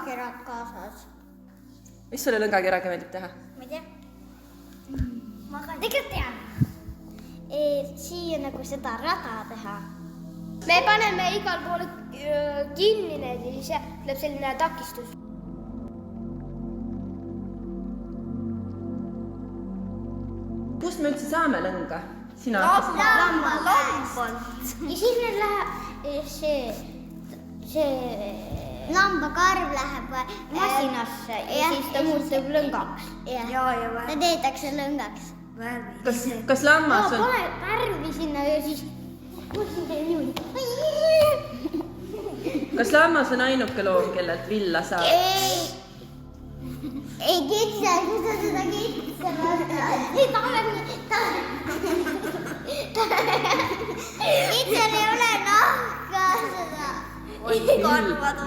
lõngakerad kaasas. Mis sulle lõngakeraga meeldib teha? Ma ei tea. Ma tegelikult tean. Siia nagu seda rada teha. Me paneme igal pool kinni need ja siis tuleb selline takistus. Kust me üldse saame lõnga? Sina Lambalt. Ja siis meil läheb see lambakarv läheb masinasse ja siis ta muutub lõngaks. Ta teetakse lõngaks. Kas lammas on... Pane värvi sinna ja siis... Kas lammas on ainuke loom, kellelt villa saab? Ei kitsel, kui sa seda kitsel võtta. Kitsel ei ole nahka seda.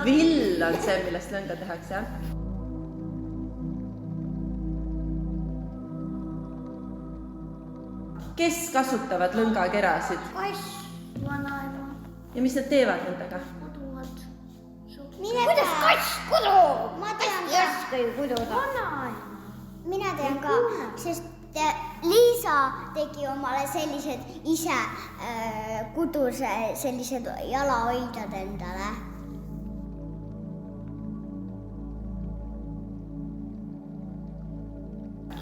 Vill on see, millest lõnga tehakse, jah? Kes kasutavad lõngakerasid? Kass, vanaema. Ja mis nad teevad nendega? Kuduvad. Kuidas kass kudub? Ma tean ka. Järsku ju kududa. Vanaema. Mina tean ka, sest Liisa tegi omale sellised ise kudus sellised jalahoidjad endale.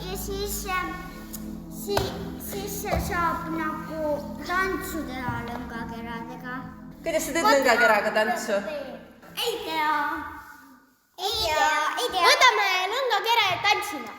Ja siis saab nagu tantsu teha lõngakeradega. Kuidas sa teed lõngakeraga tantsu? Ei tea. Võtame lõngakere ja tantsime.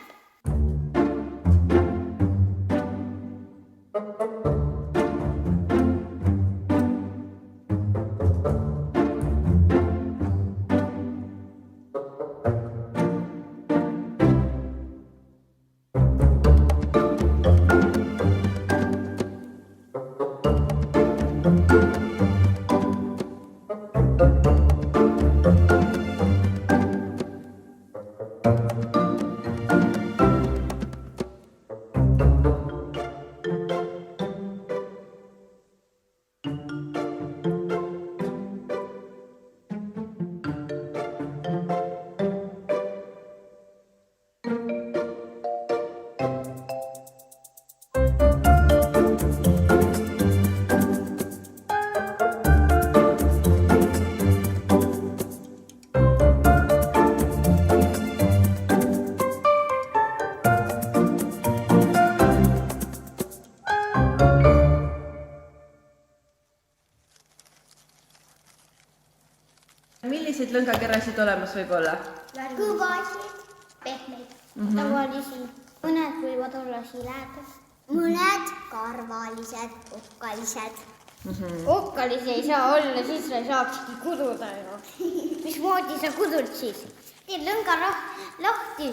Milliseid lõngakerasid olemas võib olla? Kõvasid, pehmeid, tavalisi. Mõned võivad olla siledad. Mõned karvalised, okkalised. Okkalisi ei saa olla, siis sa ei saakski kududa ju. Mismoodi sa kudud siis? Teed lõnga lahti.